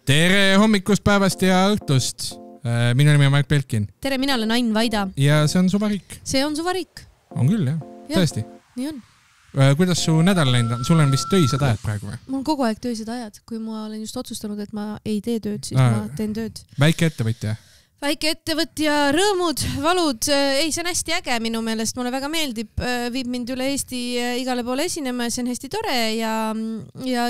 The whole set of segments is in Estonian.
Tere hommikust, päevast ja õhtust. Minu nimi on Mark Belkin. Tere, mina olen Ain Vaida. Ja see on Suvariik. See on Suvariik. On küll, jah. Tõesti. Nii on. Kuidas su nädal läinud on? Sul on vist töised ajad praegu või? Mul on kogu aeg töised ajad. Kui ma olen just otsustanud, et ma ei tee tööd, siis ma teen tööd. Väike ettevõtja? Väike ettevõtja, rõõmud, valud. Ei, see on hästi äge minu meelest. Mulle väga meeldib. Viib mind üle Eesti igale poole esinema. See on hästi tore ja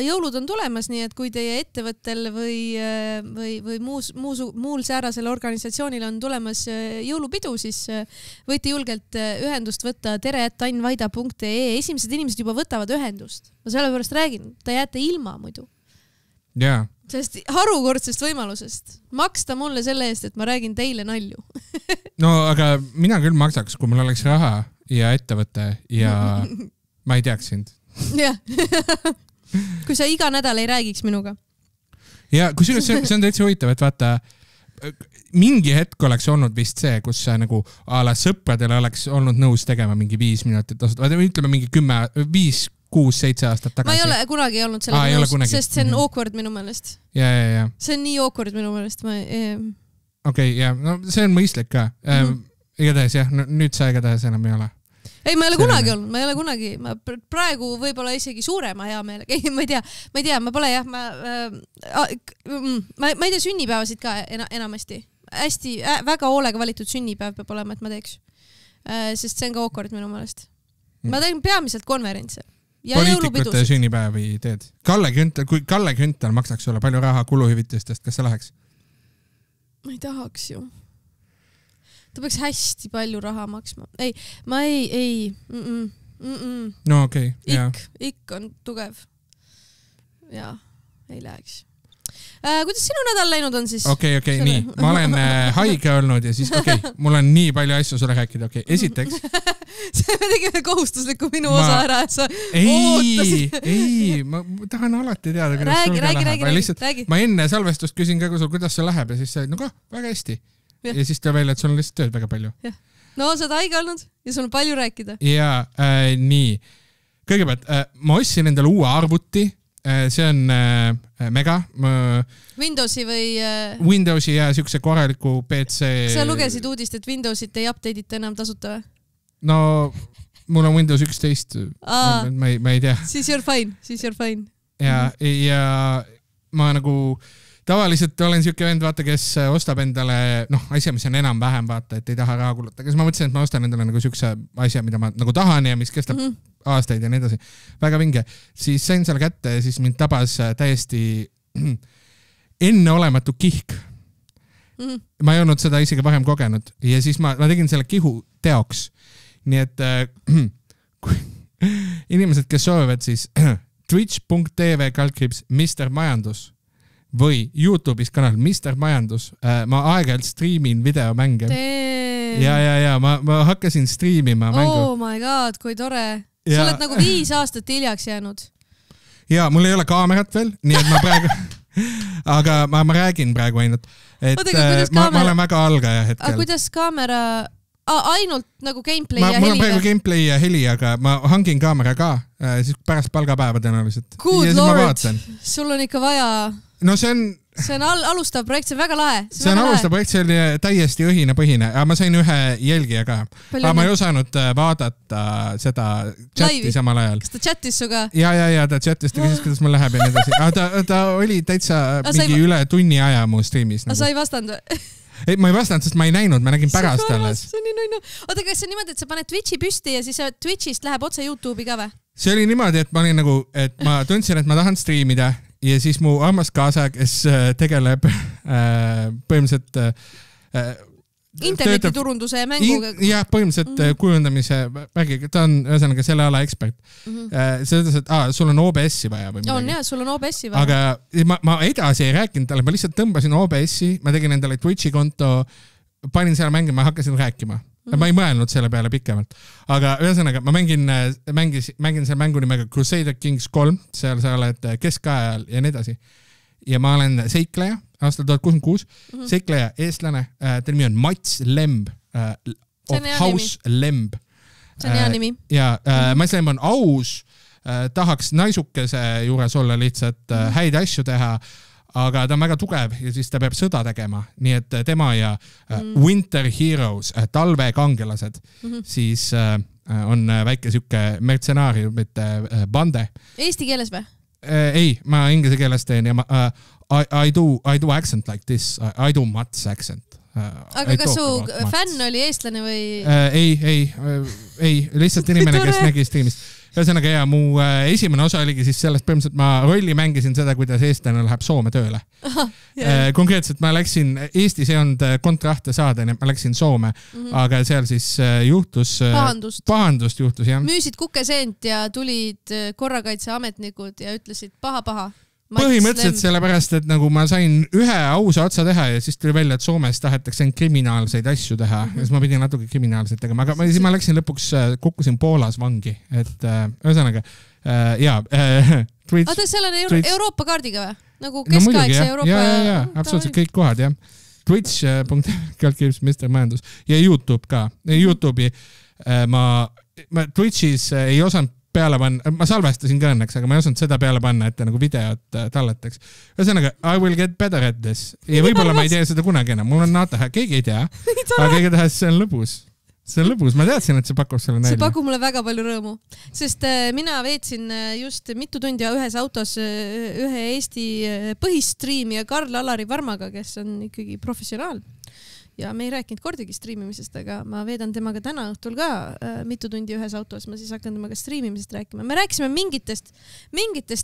jõulud on tulemas, nii et kui teie ettevõttel või muul säärasel organisatsioonil on tulemas jõulupidu, siis võite julgelt ühendust võtta tere@ainvaida.ee. Esimesed inimesed juba võtavad ühendust. Ma sellepärast räägin, ta jääte ilma muidu. Jaa. Sellest harukordsest võimalusest. Maksta mulle selle eest, et ma räägin teile nalju. No, aga mina küll maksaks, kui mul oleks raha ja ettevõte ja ma ei teaks sind. Jah. Kui sa iga nädal ei räägiks minuga. Ja kui see on täitsa huvitav, et vaata, mingi hetk oleks olnud vist see, kus sa nagu ala sõpradele oleks olnud nõus tegema mingi 5 minutit. Ütleme mingi 5-6-7 aastat tagasi. Ma ei ole kunagi olnud selle nõus, sest see on awkward minu meelest. Ja. See on nii awkward minu meelest. Okei, ja no see on mõistlik ka. Igatahes jah, nüüd sa igatahes enam ei ole. Ei, ma ei ole kunagi olnud, ma ei ole kunagi. Ma praegu võib-olla isegi suurema hea meelega. Ei, ma ei tea, ma pole jah. Ma ei tea sünnipäevasid ka enamasti. Hästi, väga hoolega valitud sünnipäev peab olema, et ma teeks. Sest see on ka awkward minu meelest. Ma teen peamiselt konverentse. Poliitikute sünnipäevi teed. Kui Kalle Grünthal maksaks sulle palju raha kuluhüvitistest, kas see läheks? Ma ei tahaks ju. Ta peaks hästi palju raha maksma. Ei, ma ei. No okei. Ikk on tugev. Jaa, ei läheks. Kuidas sinu nädal läinud on siis? Okei, nii. Ma olen haige olnud ja siis mul on nii palju asju sulle rääkida. Esiteks. See me tegime kohustusliku minu osa ära. Ei, ma tahan alati teada, kuidas sul läheb. Räägi. Ma enne salvestust küsin ka, kuidas sul läheb ja siis sa väga hästi. Ja siis teeb välja, et sul on lihtsalt tööd väga palju. No, sa oled haige olnud ja sul on palju rääkida. Ja, nii. Kõigepealt, ma ostsin endale uue arvuti. See on mega. Windowsi või... Windowsi ja siukse korraliku PC... Sa lugesid uudist, et Windowsit ei update'ita enam tasuta või? No, mul on Windows 11. Ma ei tea. Siis you're fine. Ja ma nagu... Tavaliselt olen siuke vend, vaata, kes ostab endale asja, mis on enam-vähem, vaata, et ei taha raha kuluta. Kas ma mõtlesin, et ma ostan endale nagu siukse asja, mida ma nagu tahan ja mis kestab aastaid ja nii edasi. Väga vinge. Siis sain selle kätte ja siis mind tabas täiesti enneolematu kihk. Ma ei olnud seda isegi varem kogenud. Ja siis ma tegin selle kihu teoks. Nii et inimesed, kes soovivad, siis twitch.tv/ Mr. Majandus või YouTube'is kanal Mr. Majandus. Ma aeg-ajalt striimin videomänge. Ja ma hakkasin striimima mängu. Oh my god, kui tore. Sa oled nagu 5 aastat hiljaks jäänud. Ja, mul ei ole kaamerat veel, nii et ma praegu... Aga ma räägin praegu ainult, et ma olen väga algaja hetkel. Aga kuidas kaamera... ainult nagu gameplay ja heli? Mul on praegu gameplay ja heli, aga ma hangin kaamera ka, siis pärast palgapäeva tõenäoliselt. Good lord, sul on ikka vaja... No see on alustav projekt, see on väga lahe. See on alustav projekt, see oli täiesti õhine põhine, aga ma sain ühe jälgija ka. Aga ma ei osanud vaadata seda chatti samal ajal. Kas ta chattis suga? Ja, ta chattis, ta küsis, kuidas mul läheb ja nii edasi. Aga ta oli täitsa mingi üle tunni aja mu streamis. Aga sa ei vastanud või? Ei, ma ei vastanud, sest ma ei näinud, ma nägin pärast alles. See on nii nunnu. Oota, kas see on niimoodi, et sa paned Twitchi püsti ja siis Twitchist läheb otse YouTube'i ka või? See oli niimoodi, et ma olin nagu, et ma tundsin, et ma tahan streamida ja siis mu armas kaasa, kes tegeleb põhimõtteliselt internetiturunduse ja mänguga. Jah, põhimõtteliselt kujundamise värgiga. Ta on ühesõnaga selle ala ekspert. See ütles, et sul on OBS-i vaja või midagi. On jah, sul on OBS-i vaja. Aga ma edasi ei rääkinud talle, ma lihtsalt tõmbasin OBS-i, ma tegin endale Twitchi konto, panin seal mängima ja hakkasin rääkima. Ma ei mõelnud selle peale pikemalt. Aga ühesõnaga, ma mängin selle mängu nimega Crusader Kings 3, seal sa oled keskajal ja nii edasi. Ja ma olen seikleja, aastal 1066, seikleja, eestlane, ta nimi on Mats Lemb, of House Lemb. See on hea nimi. Ja Mats Lemb on aus, tahaks naisukese juures olla lihtsalt häid asju teha, aga ta on väga tugev ja siis ta peab sõda tegema, nii et tema ja Winter Heroes, talvekangelased, siis on väike siuke mertsenaariumite bande. Eesti keeles või? Ei, ma inglise keeles teen ja I do accent like this, I do Mats accent. Aga kas su fänn oli eestlane või? Ei, lihtsalt inimene, kes nägi streamist. Ühesõnaga ja mu esimene osa oligi siis sellest põhimõtteliselt ma rolli mängisin seda, kuidas eestlane läheb Soome tööle. Konkreetselt ma läksin, Eestis ei olnud kontrahte saada, nii et ma läksin Soome, aga seal siis juhtus pahandust juhtus, jah. Müüsid kukeseent ja tulid korrakaitseametnikud ja ütlesid paha. Põhimõtteliselt sellepärast, et nagu ma sain ühe ausa otsa teha ja siis tuli välja, et Soomes tahetakse kriminaalseid asju teha ja siis ma pidin natuke kriminaalseid tegema, aga siis ma läksin lõpuks, kukkusin Poolas vangi, et ühesõnaga, Twitch. Oota, seal on Euroopa kaardiga või? Nagu keskaegse Euroopa? Ja, absoluutselt kõik kohad, jah. Twitch.com/Mr Majandus ja YouTube ka. YouTube'i ma Twitch'is ei osanud peale panna, ma salvestasin ka õnneks, aga ma ei osanud seda peale panna, et nagu videot talletaks. Ühesõnaga, I will get better at this. Ja võib-olla ma ei tee seda kunagi enam. Mul on naataha, keegi ei tea. Aga igatahes see on lõbus. See on lõbus. Ma teadsin, et see pakub selle nälja. See pakub mulle väga palju rõõmu. Sest mina veetsin just mitu tundi ühes autos ühe Eesti põhistriimija Karl-Alari Varmaga, kes on ikkagi professionaal. Ja me ei rääkinud kordagi striimimisest, aga ma veedan temaga täna õhtul ka mitu tundi ühes autos. Ma siis hakkan temaga striimimisest rääkima. Me rääkisime mingitest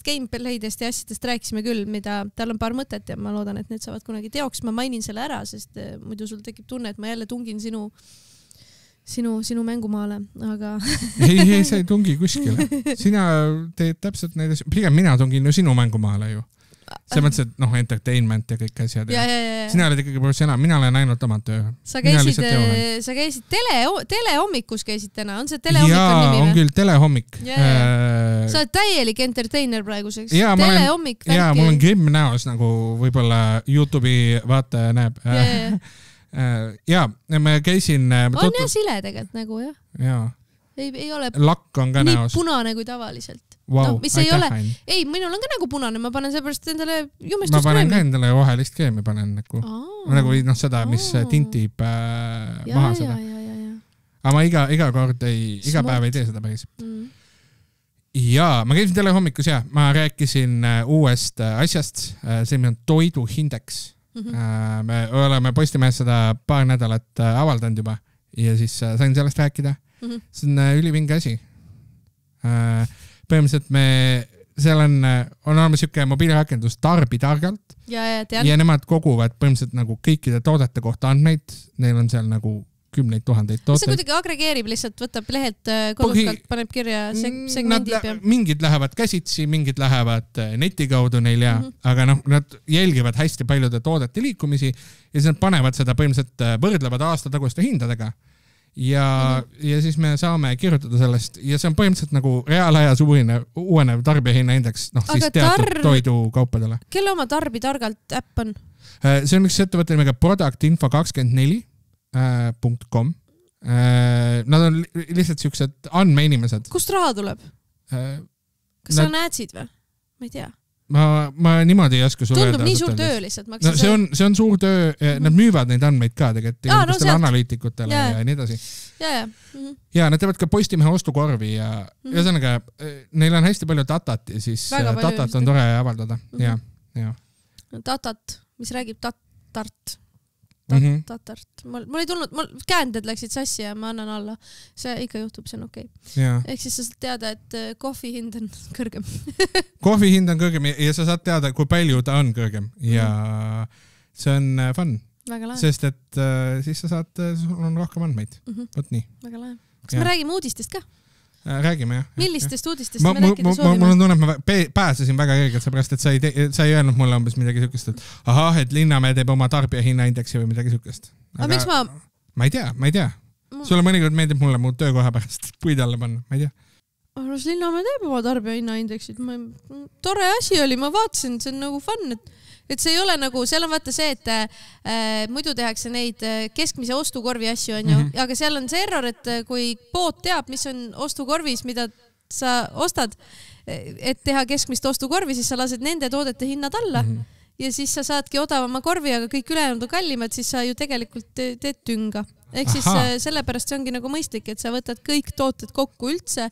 gameplaydest ja asjadest rääkisime küll, mida tal on paar mõtet ja ma loodan, et need saavad kunagi teoks. Ma mainin selle ära, sest muidu sul tekib tunne, et ma jälle tungin sinu mängumaale, aga... ei, sa ei tungi kuskile. Sina teed täpselt neid asju. Pigem mina tungin ju sinu mängumaale ju. See mõttes, et entertainment ja kõik asjad. Sina oled ikkagi professionaal, mina olen ainult oma töö. Sa käisid telehommikus käisid täna, on see telehommik on nimi? Jaa, on küll telehommik. Sa oled täielik entertainer praeguseks. Telehommik. Jaa, mul on grimm näos, nagu võib-olla YouTube'i vaataja näeb. Jaa, ma käisin... On jah sile tegelikult nagu, jah. Jaa. Ei ole lakk on ka näos. Nii punane kui tavaliselt. Wow, mis ei ole. Ei, minul on ka nagu punane, ma panen seepärast endale jumestuskremi. Ma panen ka endale rohelist kreemi, panen nagu seda, mis tintib maha seda. Aga ma iga kord iga päev ei tee seda päris. Jaa, ma käisin telehommikus ja ma rääkisin uuest asjast, see on toiduhindeks. Me oleme Postimehes seda paar nädalat avaldanud juba ja siis sain sellest rääkida. See on ülivinge asi. Põhimõtteliselt seal on olemas siuke mobiilirakendus Tarbi targalt ja nemad koguvad põhimõtteliselt nagu kõikide toodete kohta andmeid. Neil on seal nagu 10 000 tooteid. See kuidagi agregeerib lihtsalt, võtab lehelt kodukalt, paneb kirja segmendib. Mingid lähevad käsitsi, mingid lähevad neti kaudu neil aga nad jälgivad hästi paljude toodete liikumisi ja siis nad panevad seda põhimõtteliselt võrdlevad aasta taguste hindadega. Ja siis me saame kirjutada sellest ja see on põhimõtteliselt nagu reaalajas uuenev tarbijahinnaindeks, siis teatud toidukaupadele. Kelle oma Tarbi targalt äpp on? See on üks ettevõte nimega productinfo24.com. Nad on lihtsalt siuksed andmeinimesed. Kust raha tuleb? Kas sa näedsid või? Ma ei tea. Ma niimoodi ei oska sulle öelda. Tundub nii suur töö lihtsalt. See on suur töö, nad müüvad neid andmeid ka tegelikult analüütikutele ja nii edasi. Ja nad teevad ka Postimehe ostukorvi ja ühesõnaga, neil on hästi palju datat ja siis datat on tore avaldada. Datat, mis räägib tatart. Mul ei tulnud, käänded läksid sassi ja ma annan alla. See ikka juhtub, see on okei. Ehk siis sa saad teada, et kohvi hind on kõrgem. Kohvi hind on kõrgem ja sa saad teada, kui palju ta on kõrgem ja see on fun. Sest et siis sa saad, sul on rohkem andmeid. Võt nii. Väga lahe. Kas me räägime uudistest ka? Räägime, jah. Millistest uudistest me rääkida soovime? Mul on tunne, et ma pääsesin väga õigelt, seepärast, et sa ei öelnud mulle umbes midagi sükest, et et Linnamäe teeb oma tarbijahinnaindeksi või midagi sükest. Aga miks ma... Ma ei tea. Sulle mõnikord meeldib mulle mu töökoha pärast puid alla panna, ma ei tea. Linnamäe teeb oma tarbijahinnaindeksid. Tore asi oli, ma vaatasin, see on nagu fun, et see ei ole nagu, seal on vaata see, et muidu tehakse neid keskmise ostukorvi asju, on ju, aga seal on see error, et kui pood teab, mis on ostukorvis, mida sa ostad, et teha keskmist ostukorvi, siis sa lased nende toodete hinnad alla ja siis sa saadki odavama korvi, aga kõik ülejäänud on kallimad, siis sa ju tegelikult teed tünga. Ehk siis sellepärast see ongi nagu mõistlik, et sa võtad kõik tooted kokku üldse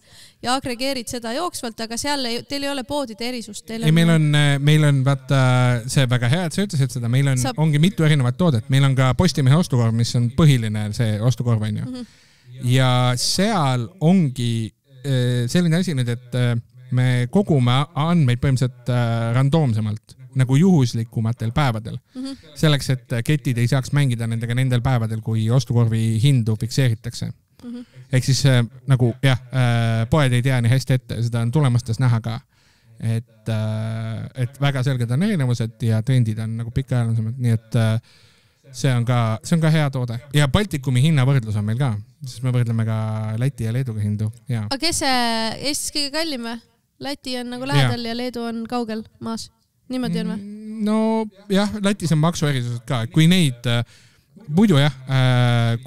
ja agregeerid seda jooksvalt, aga seal teil ei ole poodide erisust. Meil on vaata see väga hea, et sa ütlesid seda, meil ongi mitu erinevat toodet. Meil on ka Postimehe ostukorv, mis on põhiline see ostukorv, on ju. Ja seal ongi selline asi nüüd, et me kogume andmeid põhimõtteliselt randoomsemalt, nagu juhuslikumatel päevadel. Selleks, et ketid ei saaks mängida nendega nendel päevadel, kui ostukorvi hindu fikseeritakse. Ehk siis nagu poed ei tea nii hästi ette, seda on tulemastes näha ka. Et väga selged on erinevused ja trendid on nagu pikaajalisemad, nii et see on ka hea toode. Ja Baltikumi hinnavõrdlus on meil ka, sest me võrdleme ka Läti ja Leeduga hindu. Aga kes see Eestis kõige kallim? Läti on nagu lähedal ja Leedu on kaugel maas. Niimoodi on või? No jah, Lätis on maksuerisused ka, kui neid muidu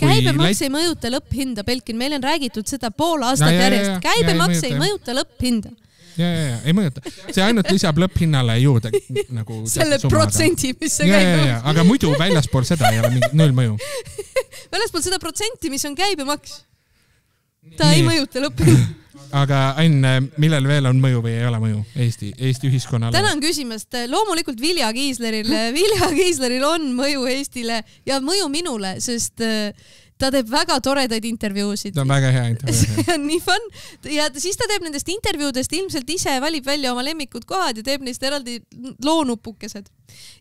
käibemaks ei mõjuta lõpphinda, Belkin, meil on räägitud seda pool aastat järjest. Käibemaks ei mõjuta lõpphinda. Ja, ei mõjuta. See ainult lisab lõpphinnale juurde. Nagu selle protsendi, mis see käibemaks. Aga muidu väljaspool seda ei ole mingi null mõju. Väljaspool seda protsenti, mis on käibemaks. Ta ei mõjuta lõpphinda. Aga Ain, millel veel on mõju või ei ole mõju Eesti ühiskonnale? Tänan küsimast. Loomulikult Vilja Kiisleril on mõju Eestile ja mõju minule, sest ta teeb väga toredaid intervjuusid. Ta on väga hea intervjuu. See on nii fun. Ja siis ta teeb nendest intervjuudest ilmselt ise valib välja oma lemmikud kohad ja teeb neist eraldi loonupukesed.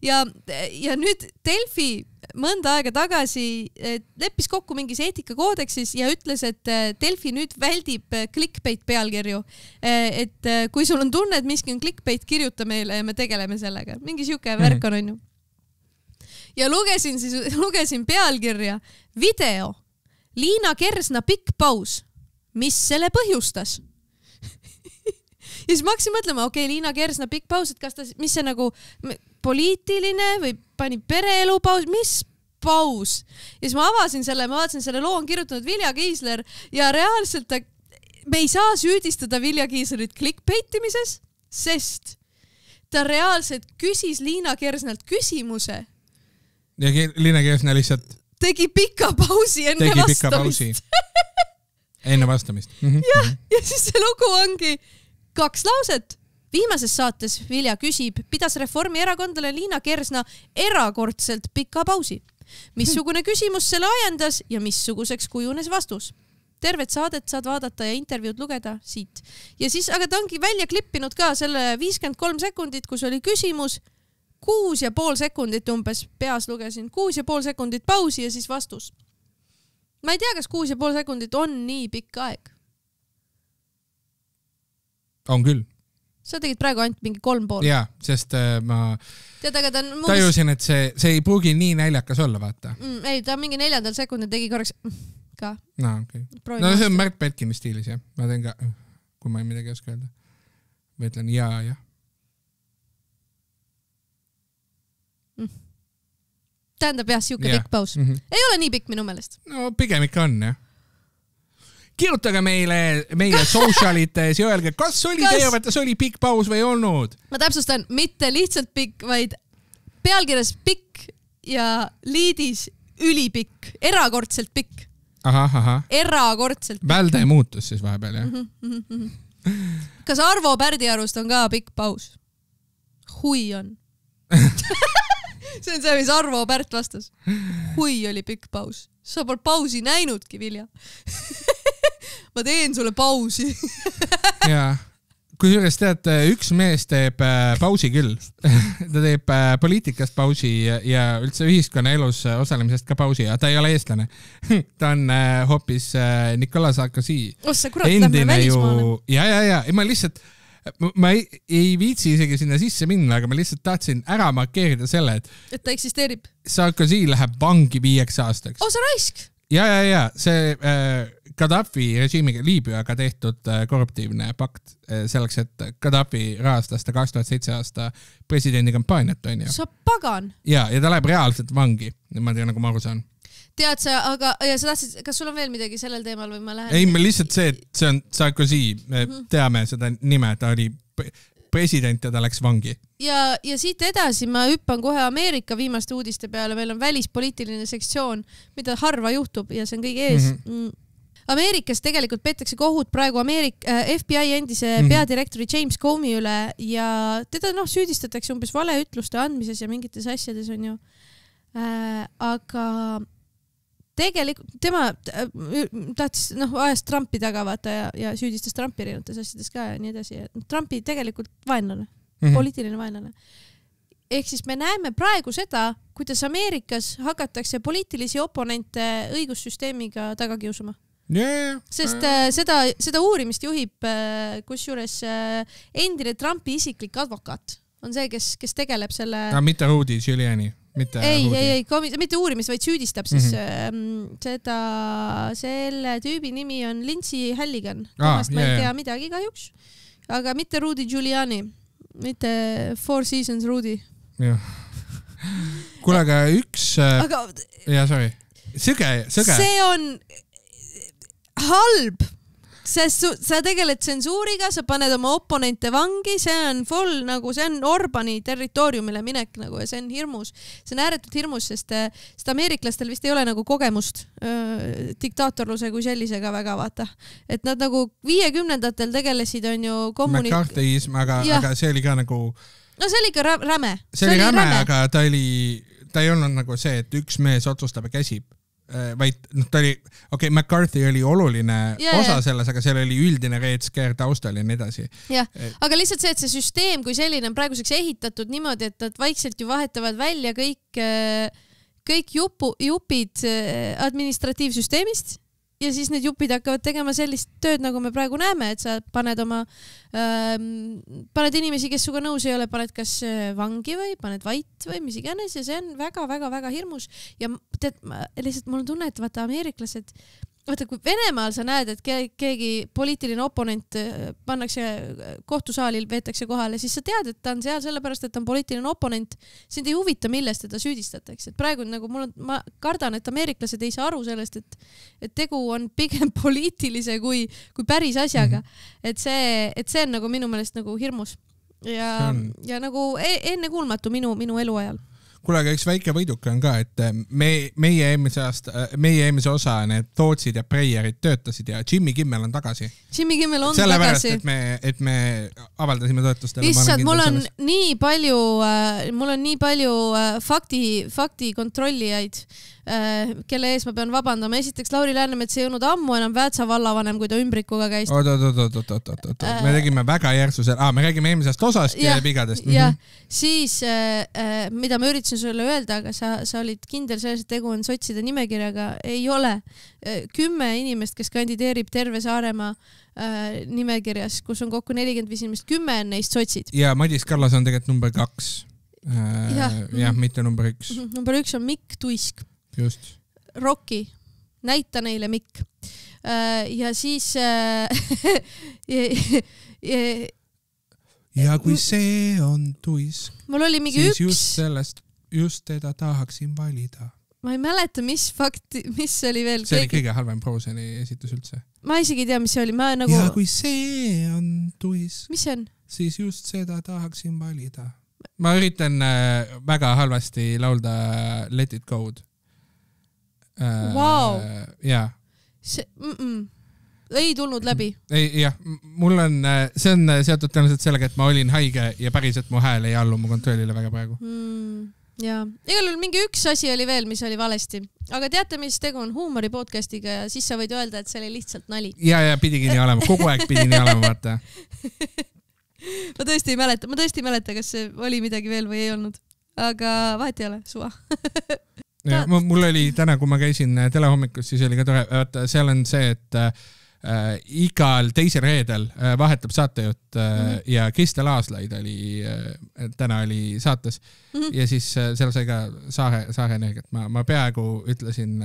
Ja nüüd Delfi mõnda aega tagasi leppis kokku mingis eetikakoodeksis ja ütles, et Delfi nüüd väldib clickbait pealkirju. Et kui sul on tunne, et miski on clickbait, kirjuta meile ja me tegeleme sellega. Mingi siuke värk on ju. Ja lugesin pealkirja video. Liina Kersna pikk paus. Mis selle põhjustas? Ja siis ma hakkasin mõtlema, Liina Kersna pikk paus, et mis see nagu poliitiline või pani pereelu paus, mis paus? Ja siis ma vaatasin selle loo on kirjutanud Vilja Kiisler ja reaalselt me ei saa süüdistada Vilja Kiislerit clickbaitimises, sest ta reaalselt küsis Liina Kersnalt küsimuse. Ja Liina Kersna lihtsalt tegi pika pausi enne vastamist. Enne vastamist. Ja siis see lugu ongi 2 lauset. Viimases saates Vilja küsib, pidas Reformierakondlane Liina Kersna erakordselt pika pausi. Missugune küsimus selle ajendas ja missuguseks kujunes vastus? Tervet saadet saad vaadata ja intervjuud lugeda siit. Ja siis, aga ta ongi välja klippinud ka selle 53 sekundit, kus oli küsimus, 6,5 sekundit umbes peas lugesin, 6,5 sekundit pausi ja siis vastus. Ma ei tea, kas 6,5 sekundit on nii pikk aeg. On küll. Sa tegid praegu ainult mingi 3,5. Jaa, sest ma tajusin, et see ei pruugi nii näljakas olla, vaata. Ei, ta mingi 4. sekundil tegi korraks ka. No, okay. No see on Märt Belkini stiilis, jah. Ma teen ka, kui ma ei midagi oska öelda. Ma ütlen jaa. Tähendab jah, siuke pikk paus. Ei ole nii pikk minu meelest. No pigem ikka on, jah. Kirjutage meie socialites ja öelge, kas oli teie arvates oli pikk paus või olnud? Ma täpsustan, mitte lihtsalt pikk, vaid pealkirjas pikk ja liidis ülipikk, erakordselt pikk. Aha. Erakordselt pikk. Välde muutus siis vahepeal, jah? Kas Arvo Pärdi arust on ka pikk paus? Hui on. See on see, mis Arvo Pärt vastas. Hui oli pikk paus. Sa pole pausi näinudki, Vilja. Ma teen sulle pausi. Jaa. Kui juures tead, üks mees teeb pausi küll. Ta teeb poliitikast pausi ja üldse ühiskonna elus osalemisest ka pausi ja ta ei ole eestlane. Ta on hoopis Nicolas Sarkozy. Ossa, kurat, lähme välismaale. Ja. Ma ei viitsi isegi sinna sisse minna, aga ma lihtsalt tahtsin ära markeerida selle, et ta eksisteerib. Sarkozy läheb vangi 5 aastaks. Sa raisk! Ja. See Gaddafi režiimiga Liibüaga tehtud korruptiivne pakt selleks, et Gaddafi rahastas ta 2007 aasta presidendi kampaaniat, on ju. Sa pagan! Ja ta läheb reaalselt vangi, niimoodi nagu ma aru saan. Tead sa, aga sa tahtsid, kas sul on veel midagi sellel teemal või ma lähen? Ei, me lihtsalt see, et see on Sarkozy, me teame seda nime, ta oli president ja ta läks vangi. Ja siit edasi ma hüppan kohe Ameerika viimaste uudiste peale, meil on välispoliitiline sektsioon, mida harva juhtub ja see on kõige ees. Ameerikas tegelikult peetakse kohut praegu FBI endise peadirektori James Comey üle ja teda süüdistatakse umbes valeütluste andmises ja mingites asjades on ju. Aga tegelikult tema tahtis ajast Trumpi taga vaata ja süüdistas Trumpi erinevates asjades ka ja nii edasi. Trumpi tegelikult vaenlane, poliitiline vaenlane. Ehk siis me näeme praegu seda, kuidas Ameerikas hakatakse poliitilisi oponente õigussüsteemiga taga kiusama. Sest seda uurimist juhib kusjuures endine Trumpi isiklik advokaat on see, kes tegeleb selle... mitte Rudy Giuliani. Mitte uurimist, vaid süüdistab siis selle tüübi nimi on Lindsay Halligan. Temast ma ei tea midagi kahjuks. Aga mitte Rudy Giuliani. Mitte Four Seasons Rudy. Kuule, aga üks... sorry. Sõge. See on halb. Sa tegeled tsensuuriga, sa paned oma oponente vangi, see on full see on Orbani territooriumile minek ja see on hirmus. See on ääretult hirmus, sest ameeriklastel vist ei ole kogemust diktaatorluse kui sellisega väga vaata. Et nad 50-ndatel tegelesid on ju McCarthyism, aga see oli ka see oli ikka räme. See oli räme, aga ta ei olnud see, et üks mees otsustab ja käsib. Vaid ta oli, McCarthy oli oluline osa selles, aga seal oli üldine Red Scare taustal ja nii edasi. Aga lihtsalt see, et see süsteem kui selline on praeguseks ehitatud niimoodi, et nad vaikselt ju vahetavad välja kõik jupid administratiivsüsteemist ja siis need jupid hakkavad tegema sellist tööd, nagu me praegu näeme, et sa paned inimesi, kes suga nõus ei ole, paned kas vangi või paned vait või mis iganes ja see on väga-väga-väga hirmus ja lihtsalt mul on tunne, et vaata ameeriklased, vaata kui Venemaal sa näed, et keegi poliitiline oponent pannakse kohtusaalil, veetakse kohale, siis sa tead, et ta on seal sellepärast, et ta on poliitiline oponent, sind ei huvita, millest teda süüdistatakse. Et praegu ma kardan, et ameeriklased ei saa aru sellest, et tegu on pigem poliitilise kui päris asjaga. Et see on minu meelest hirmus ja enne kuulmatu minu eluajal. Kuule, aga üks väike võiduke on ka, et meie eelmise osa need Tootsid ja Breyerid töötasid ja Jimmy Kimmel on tagasi. Jimmy Kimmel on sellepärast, tagasi. Et me avaldasime toetustele. Issand, mul on nii palju fakti kontrollijaid, kelle ees ma pean vabandama. Esiteks Lauri Läänemets ei olnud ammu enam Väätsa vallavanem, kui ta ümbrikuga käis. Me tegime väga järsusel. Me räägime eelmisest osast ja vigadest. Ja siis, mida ma üritasin sulle öelda, aga sa olid kindel selles, et tegu on sotside nimekirjaga. Ei ole. 10 inimest, kes kandideerib terve Saaremaa nimekirjas, kus on kokku 45 inimest, 10 on neist sotsid. Ja Madis Kallas on tegelikult number 2. Mitte number 1. Number 1 on Mikk Tuisk. Just. Rocki. Näita neile Mikk. Ja siis... Ja kui see on Tuisk, mul oli mingi siis just teda tahaksin valida. Ma ei mäleta, mis oli veel. See oli kõige halvem Broseni esitus üldse. Ma isegi ei tea, mis see oli. Ja kui see on Tuisk, mis see on? Siis just seda tahaksin valida. Ma üritan väga halvasti laulda Let It Go'd. Wow. Jaa. Ei tulnud läbi. Jah, see on seotud tõenäoliselt sellega, et ma olin haige ja päriselt mu hääl ei allu mu kontrollile väga praegu. Jaa, igal juhul mingi üks asi oli veel, mis oli valesti. Aga teate, mis tegu on huumori podcastiga ja siis sa võid öelda, et see oli lihtsalt nali. Ja pidigi nii olema, kogu aeg pidi nii olema, vaata. Ma tõesti ei mäleta, kas see oli midagi veel või ei olnud. Aga vahet ei ole, suva. Ja, mul oli täna, kui ma käisin telehommikus, siis oli ka tore, seal on see, et igal teisel reedel vahetab saatejuht ja Kristel Aaslaid täna oli saates ja siis seal sai ka Saare Energiat. Ma peaaegu ütlesin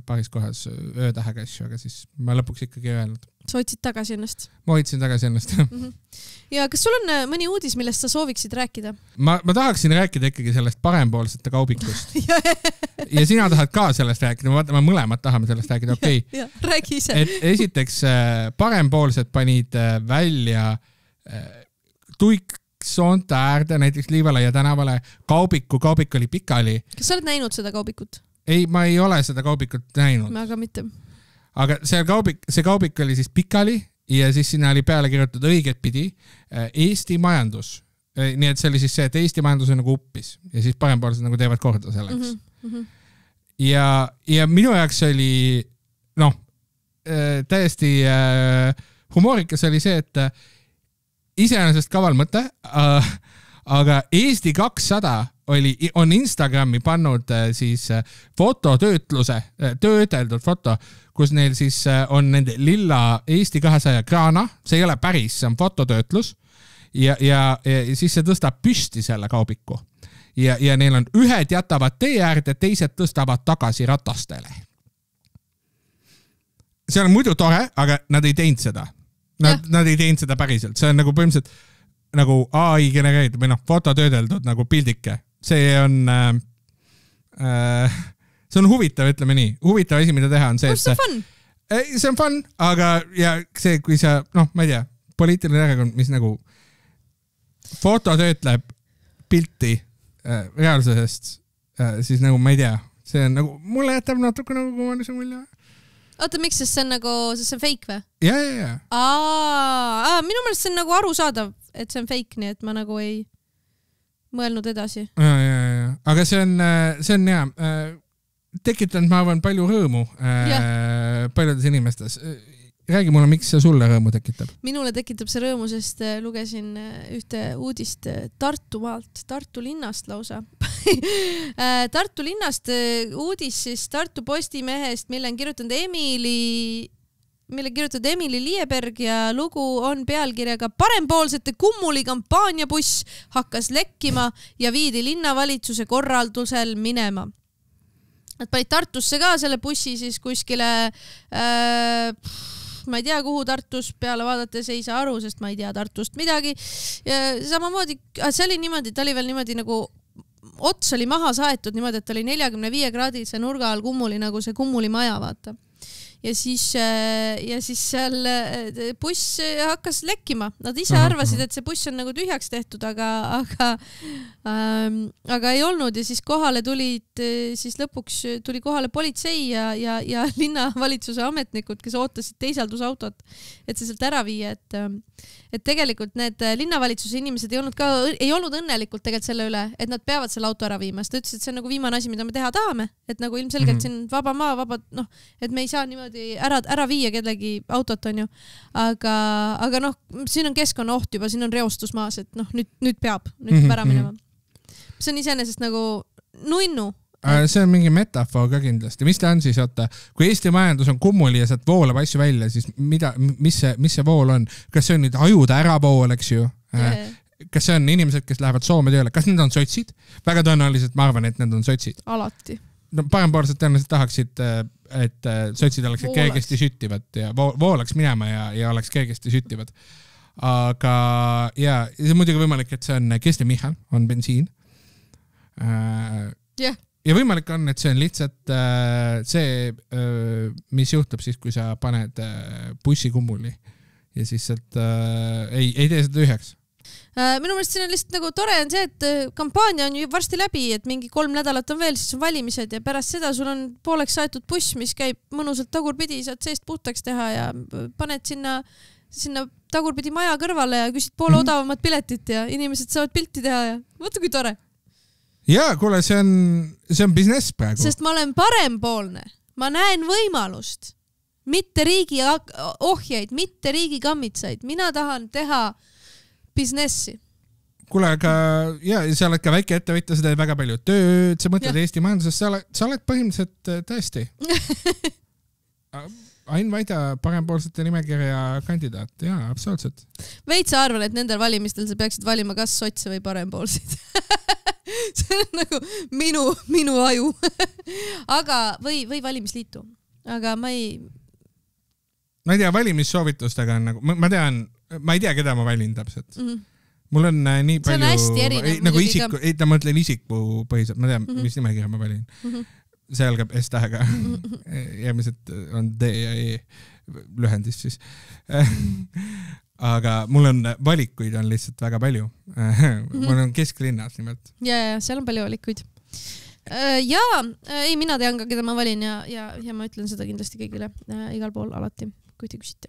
paaris kohas öötähega asju, aga siis ma lõpuks ikkagi öelnud. Sa hoidsid tagasi ennast? Ma hoidsin tagasi ennast. Ja kas sul on mõni uudis, millest sa sooviksid rääkida? Ma tahaksin rääkida ikkagi sellest parempoolsete kaubikust. Ja sina tahad ka sellest rääkida, me mõlemad tahame sellest rääkida, okei. Räägi ise. Esiteks parempoolsed panid välja Soonte äärde, näiteks Liivalaia tänavale, kaubik oli pikali. Kas sa oled näinud seda kaubikut? Ei, ma ei ole seda kaubikut näinud. Ma aga mitte. Aga see kaubik oli siis pikali ja siis sinna oli peale kirjutatud õiget pidi Eesti majandus. Nii et see oli siis see, et Eesti majandus on nagu uppis ja siis parempoolsed nagu teevad korda selleks. Ja minu jaoks oli täiesti humoorikas oli see, et iseenesest kaval mõte, aga Eesti 200 on Instagrami pannud siis fototöötluse, töödeldud foto, kus neil siis on nende lilla Eesti 200 kraana, see ei ole päris, see on fototöötlus ja siis see tõstab püsti selle kaubiku ja neil on ühed jätavad tee äärde, teised tõstavad tagasi ratastele. See on muidu tore, aga nad ei teinud seda. Nad ei teinud seda päriselt. See on nagu põhimõtteliselt nagu AI genereeritud või fototöödeldud nagu pildike. See on huvitav, ütleme nii. Huvitav asi, mida teha on see, et see on fun, aga ja see, kui sa, ma ei tea, poliitiline erakond, mis nagu fototöötleb pilti reaalsusest, siis nagu ma ei tea, see on nagu, mulle jätab natuke nagu kumanise mulje. Oota, miks see on nagu, see on fake või? Ja. Minu meelest see on nagu arusaadav, et see on fake, nii et ma nagu ei mõelnud edasi. Ja. Aga see on hea. Tekitanud, ma arvan, palju rõõmu paljudes inimestes. Räägi mulle, miks see sulle rõõmu tekitab? Minule tekitab see rõõmu, sest lugesin ühte uudist Tartumaalt, Tartu linnast lausa. Tartu linnast uudis siis Tartu Postimehest, mille on kirjutanud Emily Lieberg ja lugu on pealkirjaga Parempoolsete kummuli kampaaniabuss hakkas lekkima ja viidi linnavalitsuse korraldusel minema. Nad panid Tartusse ka selle bussi siis kuskile ma ei tea, kuhu Tartus peale vaadates ei saa aru, sest ma ei tea Tartust midagi. Ja samamoodi, see oli niimoodi, ta oli veel niimoodi nagu ots oli maha saetud niimoodi, et oli 45 kraadise nurga all kummuli nagu see kummuli maja, vaata. Ja siis seal buss hakkas lekkima. Nad ise arvasid, et see buss on nagu tühjaks tehtud, aga ei olnud ja siis lõpuks tuli kohale politsei ja linnavalitsuse ametnikud, kes ootasid teisaldusautot, et see sealt ära viia, et tegelikult need linnavalitsuse inimesed ei olnud õnnelikult tegelikult selle üle, et nad peavad selle auto ära viima, sest ta ütles, et see on nagu viimane asi, mida me teha tahame, et nagu ilmselgelt siin vaba maa, et me ei saa niimoodi ära viia kedagi autot, on ju. Aga siin on keskkonnaoht juba, siin on reostus maas, et nüüd peab ära minema. See on iseenesest nagu nunnu. See on mingi metafoor ka kindlasti. Mis ta on siis, oota? Kui Eesti majandus on kummuli ja saad voolab asju välja, siis mis see vool on? Kas see on nüüd ajude äravool, eks ju? Kas see on inimesed, kes lähevad Soome tööle? Kas need on sotsid? Väga tõenäoliselt ma arvan, et need on sotsid. Alati. Parempoolsed tõenäoliselt tahaksid, et sotsid oleksid kergesti süttivad ja voolaks minema ja oleks kergesti süttivad. Aga ja see on muidugi võimalik, et see on Kesti Michal, on bensiin. Ja võimalik on, et see on lihtsalt see, mis juhtub siis, kui sa paned bussi kummuli ja siis sealt ei tee seda üheks. Minu meelest siin on lihtsalt nagu tore on see, et kampaania on ju varsti läbi, et mingi 3 nädalat on veel, siis on valimised ja pärast seda sul on pooleks saetud buss, mis käib mõnusalt tagurpidi, saad seest puhtaks teha ja paned sinna tagurpidi maja kõrvale ja küsid poole odavamat piletit ja inimesed saavad pilti teha ja vaata kui tore. Jaa, kuule, see on business praegu. Sest ma olen parempoolne. Ma näen võimalust. Mitte riigi ohjaid, mitte riigi kammitsaid. Mina tahan teha businessi. Kuule, aga sa oled ka väike ettevõtja, sa teed väga palju tööd, sa mõtled Eesti majandusest, sa oled põhimõtteliselt tõesti. Ain Vaida parempoolsete nimekirja kandidaat, jaa, absoluutselt. Veitsa arvan, et nendel valimistel sa peaksid valima kas sotse või parempoolsid. See on nagu minu aju. Aga või valimisliitu. Aga ma ei tea, valimissoovitustega on nagu, ma ei tea, keda ma valin täpselt. Mul on nii palju... See on hästi erinev. Nagu ma mõtlen isiku põhiselt, ma tean, mis nimekirja ma valin. See algab S-tähega. Järgmised on D ja E. lühendis siis. Aga mul on valikuid on lihtsalt väga palju. Mul on kesklinnas nimelt. Ja, seal on palju valikuid. Ei, mina tean ka, keda ma valin ja ma ütlen seda kindlasti kõigile igal pool alati, kui te küsite.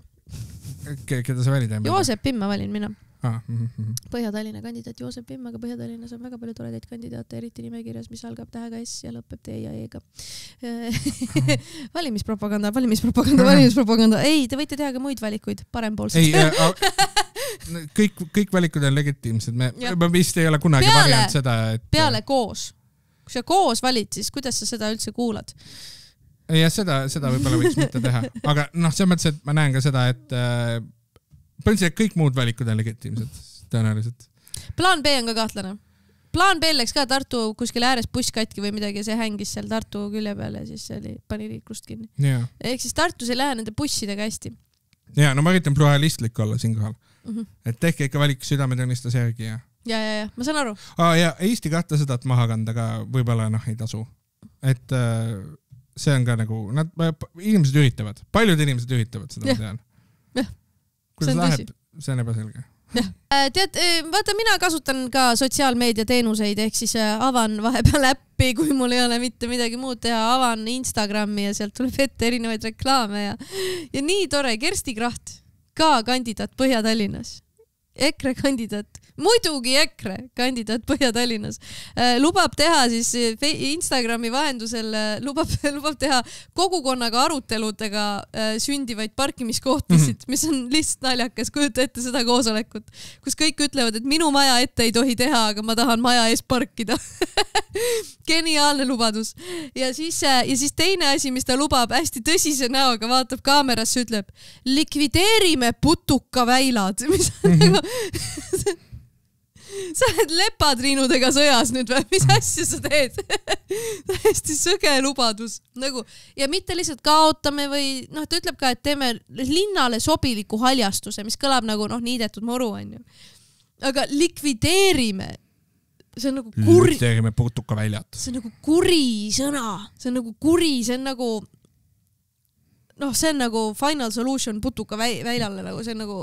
Keda sa valid? Joosep Pimm ma valin mina. Põhja-Tallinna kandidaat Joosep Pimm, aga Põhja-Tallinnas on väga palju toredaid kandidaate, eriti nimekirjas, mis algab tähega S ja lõpeb T ja E-ga. Valimispropaganda. Ei, te võite teha ka muid valikuid, parempoolsed. Kõik valikud on legitiimsed. Me vist ei ole kunagi variant seda, et... Peale koos. Kui sa koos valid, siis kuidas sa seda üldse kuulad? Ja seda võib-olla võiks mitte teha. Aga see mõttes, et ma näen ka seda, et põhimõtteliselt kõik muud valikud on legitiimsed, tõenäoliselt. Plaan B on ka kahtlane. Plaan B läks ka Tartu kuskil ääres buss katki või midagi ja see hängis seal Tartu külje peal ja siis pani liiklust kinni. Ehk siis Tartus ei lähe nende bussidega hästi. Ja, no ma üritan pluralistlik olla siin kohal. Et tehke ikka valik südametunnistas järgi ja... Ja, ma saan aru. Ja Eesti 200 maha kanda ka võib-olla ei tasu. Et see on ka nagu... Inimesed üritavad. Paljud inimesed üritavad seda, ma tean. Kuidas läheb, see on ebaselge. Tead, vaata, mina kasutan ka sotsiaalmeedia teenuseid, ehk siis avan vahepeal äppi, kui mul ei ole mitte midagi muud teha, avan Instagrami ja sealt tuleb ette erinevaid reklaame ja nii tore, Kersti Kracht, ka kandidaat Põhja-Tallinnas. EKRE kandidaat, muidugi EKRE kandidaat Põhja-Tallinnas, lubab teha siis Instagrami vahendusel, lubab teha kogukonnaga aruteludega sündivaid parkimiskohtasid, mis on lihtsalt naljakas, kujuta ette seda koosolekut, kus kõik ütlevad, et minu maja ette ei tohi teha, aga ma tahan maja ees parkida. Geniaalne lubadus. Ja siis teine asi, mis ta lubab hästi tõsise näoga, vaatab kaamerasse, ütleb, likvideerime putukaväilad, mis on nagu sa oled lepatriinudega sõjas nüüd või? Mis asja sa teed? Hästi sõge lubadus. Ja mitte lihtsalt kaotame või ta ütleb ka, et teeme linnale sobiliku haljastuse, mis kõlab nagu niidetud moru on ju. Aga likvideerime. See on nagu kuri... Likvideerime putukaväljad. See on nagu kuri sõna. See on nagu kuri, see on nagu... see on nagu final solution putuka väljale nagu, see on nagu...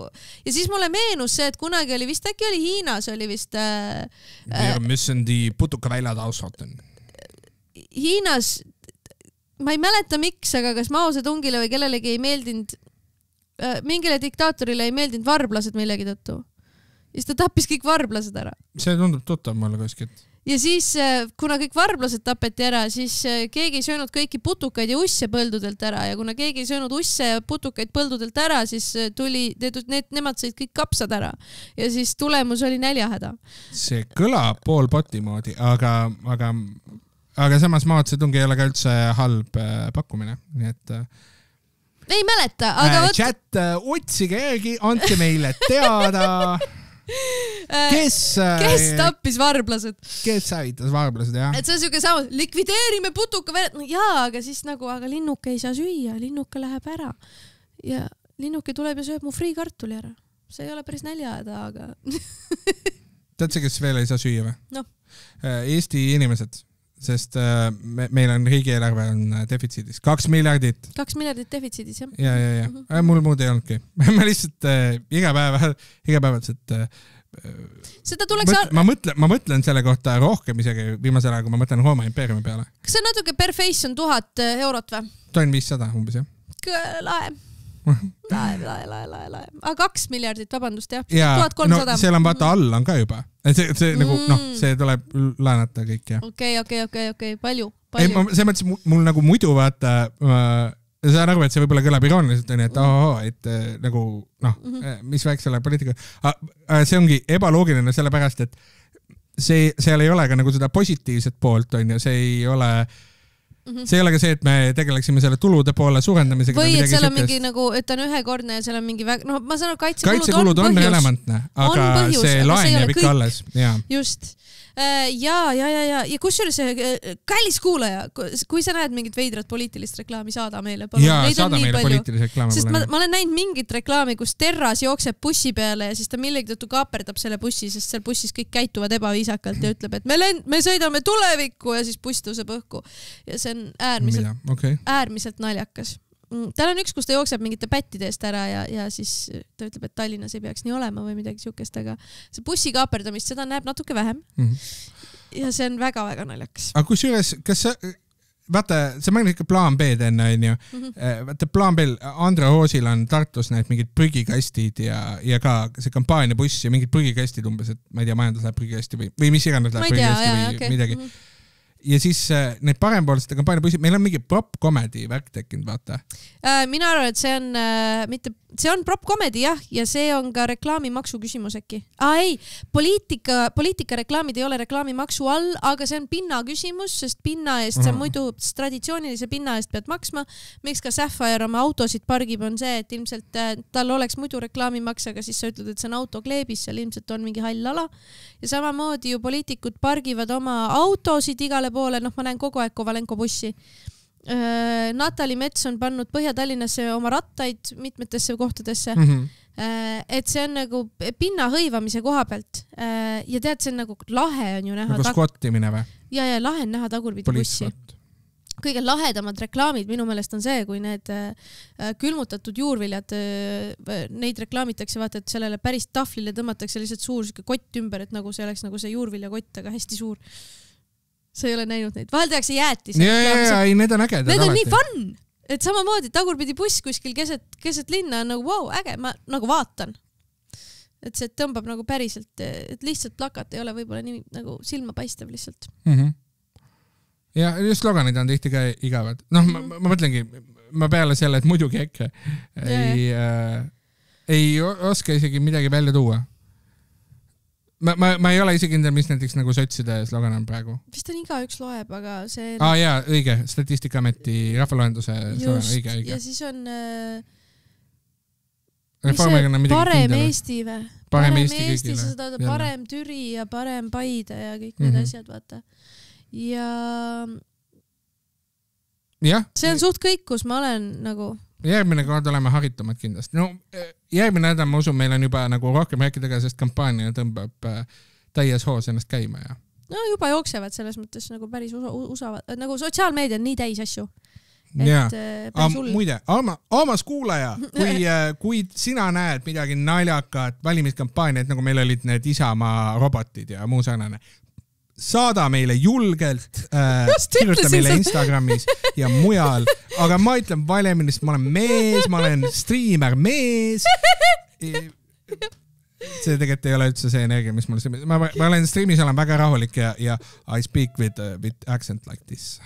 Ja siis mulle meenus see, et kunagi oli vist, äkki oli Hiinas, oli vist... mis on die putuka väljad ausvaten? Hiinas, ma ei mäleta miks, aga kas Mao Zedongile või kellelegi ei meeldinud, mingile diktaatorile ei meeldinud varblased millegi tõttu. Ja siis ta tappis kõik varblased ära. See tundub tuttav mulle kuskilt. Ja siis, kuna kõik varblased tapeti ära, siis keegi ei söönud kõiki putukaid ja usse põldudelt ära ja kuna keegi ei söönud usse ja putukaid põldudelt ära, siis nemad said kõik kapsad ära ja siis tulemus oli näljahäda. See kõlab Pol Poti moodi, aga samas Mao Zedong ei ole ka üldse halb pakkumine, nii et... Ei mäleta, aga... Chat, otsige järgi, andke meile teada... Kes tappis varblased? Kes hävitas varblased, jah? Et see on siuke sama, likvideerime putuka vered, aga siis nagu, aga linnuke ei saa süüa, linnuke läheb ära ja linnuke tuleb ja sööb mu friikartuli ära. See ei ole päris näljahäda, aga... Tead see, kes veel ei saa süüa või? No. Eesti inimesed, sest meil on riigieelarve on defitsiidis. 2 miljardit. 2 miljardit defitsiidis, jah. Ja. Mul muud ei olnudki. Ma lihtsalt igapäevaselt seda tuleks... Ma mõtlen selle kohta rohkem isegi viimasel ajal, kui ma mõtlen Rooma impeeriumi peale. Kas see on natuke per face on 1000 eurot või? 1500 umbes, jah. Lae. Aga 2 miljardit, vabandust, jah. Ja, 1300. No, seal on vaata all on ka juba. See nagu, see tuleb laenata kõik, jah. Okei, palju. Ei, see mõttes, mul nagu muidu vaata... Saan arvu, et see võib-olla kõlab irooniliselt, et nagu, mis väiks selle poliitika. See ongi ebaloogiline sellepärast, et seal ei ole ka nagu seda positiivset poolt, on ju, see ei ole ka see, et me tegeleksime selle tulude poole suurendamisega. Või et seal on mingi nagu, et on ühekordne ja seal on mingi väga, ma saan aru, kaitsekulud on relevantne, aga see laen jääb ikka alles. Just. Ja kusjuures kallis kuulaja, kui sa näed mingit veidrat poliitilist reklaami, saada meile. Saada meile poliitilist reklaami. Sest ma olen näinud mingit reklaami, kus Terras jookseb bussi peale ja siis ta millegi tõttu kaaperdab selle bussi, sest seal bussis kõik käituvad ebaviisakalt ja ütleb, et me sõidame tulevikku ja siis buss tõuseb õhku. Ja see on äärmiselt naljakas. tal on üks, kus ta jookseb mingite pättide eest ära ja siis ta ütleb, et Tallinnas ei peaks nii olema või midagi siukest, aga see bussi kaaperdamist, seda näeb natuke vähem. Ja see on väga-väga naljakas. Aga kusjuures, kas sa, vaata, see mängib ikka plaan B enne, on ju. Vaata, plaan B, Andre Hoosil on Tartus need mingid prügikastid ja ka see kampaaniabuss ja mingid prügikastid umbes, et ma ei tea, majandus läheb prügikasti või mis iganes läheb prügikasti või midagi. Ja siis need parempoolsete kampaaniabussid, meil on mingi prop-comedy värk tekkinud, vaata. Mina arvan, et see on prop-comedy, jah, ja see on ka reklaamimaksu küsimus äkki. Ei, poliitikareklaamid ei ole reklaamimaksu all, aga see on pinna küsimus, sest pinna eest sa muidu traditsioonilise pinna eest pead maksma. Miks ka Sapphire oma autosid pargib on see, et ilmselt tal oleks muidu reklaamimaks, aga siis sa ütled, et see on autokleebis, seal ilmselt on mingi hall ala. Ja samamoodi ju poliitikud pargivad oma autosid igale poole, noh ma näen kogu aeg Kovalenko bussi. Natali Mets on pannud Põhja-Tallinnasse oma rattaid mitmetesse kohtadesse. Et see on nagu pinna hõivamise koha pealt. Ja tead, see on nagu lahe on ju näha. Nagu skottimine või? Ja lahe on näha tagurpidi bussi. Kõige lahedamad reklaamid minu meelest on see, kui need külmutatud juurviljad, neid reklaamitakse, vaata, et sellele päris tahvlile tõmmatakse lihtsalt suur kott ümber, et nagu see oleks nagu see juurviljakott, aga hästi suur. Sa ei ole näinud neid. Vahel tehakse jäätis. Ei, need on ägedad. Need on nii fun, et samamoodi tagurpidi buss kuskil keset linna on nagu wow, äge, ma nagu vaatan. Et see tõmbab nagu päriselt, et lihtsalt plakat ei ole võib-olla nii nagu silma paistev lihtsalt. Ja just sloganid on tihti ka igavad. Noh, ma mõtlengi, ma peale selle, et muidugi EKRE ei oska isegi midagi välja tuua. Ma ei ole isegi kindel, mis näiteks nagu sotside slogan on praegu. Vist on igaüks loeb, aga see... jaa, õige. Statistikaameti rahvaloenduse slogan, õige. Ja siis on... Parem Eesti või? Parem Eesti, sa saad parem Türi ja parem Paide ja kõik need asjad, vaata. Ja see on suht kõik, kus ma olen nagu... Järgmine kord oleme haritumad kindlasti. No, järgmine nädal, ma usun, meil on juba nagu rohkem rääkidega, sest kampaania tõmbab täies hoos ennast käima. Ja... No juba jooksevad selles mõttes nagu päris usavad. Nagu sotsiaalmeedia on nii täis asju. Muide, armas kuulaja, kui sina näed midagi naljakat valimiskampaaniat, nagu meil olid need Isamaa robotid ja muu sarnane, saada meile julgelt, kirjuta meile Instagramis ja mujal, aga ma ütlen valemist, ma olen mees, ma olen striimer mees. See tegelikult ei ole üldse see energia, mis mul ma olen striimis, olen väga rahulik ja I speak with accent like this.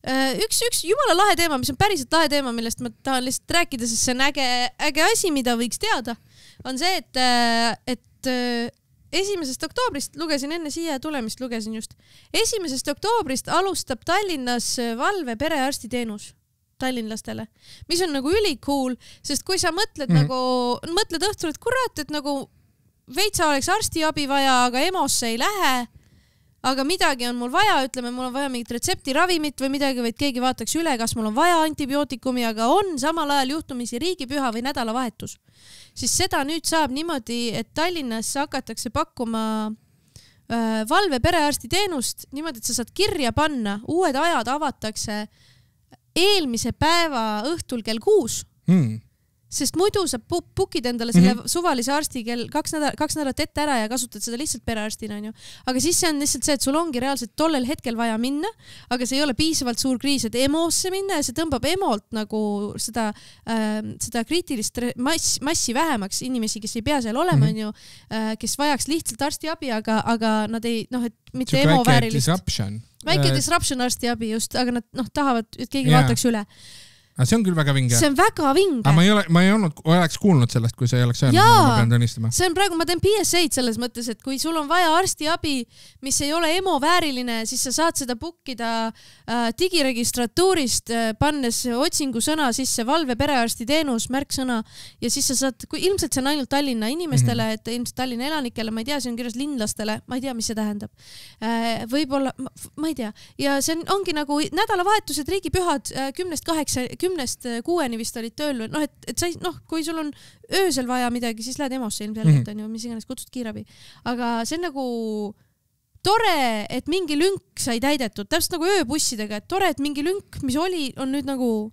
Üks jumala lahe teema, mis on päriselt lahe teema, millest ma tahan lihtsalt rääkida, sest see on äge asi, mida võiks teada, on see, et 1. oktoobrist lugesin enne siia tulemist, lugesin just. 1. oktoobrist alustab Tallinnas valve perearstiteenus tallinlastele, mis on nagu ülikool, sest kui sa mõtled mõtled õhtul, et kurat, et nagu veitsa oleks arstiabi vaja, aga EMO-sse ei lähe, aga midagi on mul vaja, ütleme, mul on vaja mingit retseptiravimit või midagi, vaid keegi vaataks üle, kas mul on vaja antibiootikumi, aga on samal ajal juhtumisi riigipüha või nädalavahetus. Siis seda nüüd saab niimoodi, et Tallinnas hakatakse pakkuma valve perearsti teenust niimoodi, et sa saad kirja panna, uued ajad avatakse eelmise päeva õhtul kell 6. Sest muidu sa bookid endale selle suvalise arsti kell 2 nädalat ette ära ja kasutad seda lihtsalt perearstina, on ju. Aga siis see on lihtsalt see, et sul ongi reaalselt tollel hetkel vaja minna, aga see ei ole piisavalt suur kriis, et EMO-sse minna ja see tõmbab EMO-lt nagu seda kriitilist massi vähemaks inimesi, kes ei pea seal olema, on ju, kes vajaks lihtsalt arstiabi, aga nad ei, et mitte EMO väärilist. Väike disruption arstiabi just, aga nad tahavad, et keegi vaataks üle. See on küll väga vinge. See on väga vinge. Aga ma ei oleks kuulnud sellest, kui see ei oleks öelnud, ma pean tunnistama. See on praegu, ma teen PSA-d selles mõttes, et kui sul on vaja arstiabi, mis ei ole EMO vääriline, siis sa saad seda bookida digiregistratuurist, pannes otsingu sõna sisse valve perearsti teenus, märksõna ja siis sa saad, ilmselt see on ainult Tallinna inimestele, et ilmselt Tallinna elanikele, ma ei tea, see on kirjas linlastele, ma ei tea, mis see tähendab. Võib-olla, ma ei tea. Ja see ongi nagu nädalavahetused, riigipühad 10-6 vist olid tööl, et sa, kui sul on öösel vaja midagi, siis lähed EMO-sse ilmselgelt, on ju, mis iganes kutsud kiirabi. Aga see on nagu tore, et mingi lünk sai täidetud, täpselt nagu ööbussidega, et tore, et mingi lünk, mis oli, on nüüd nagu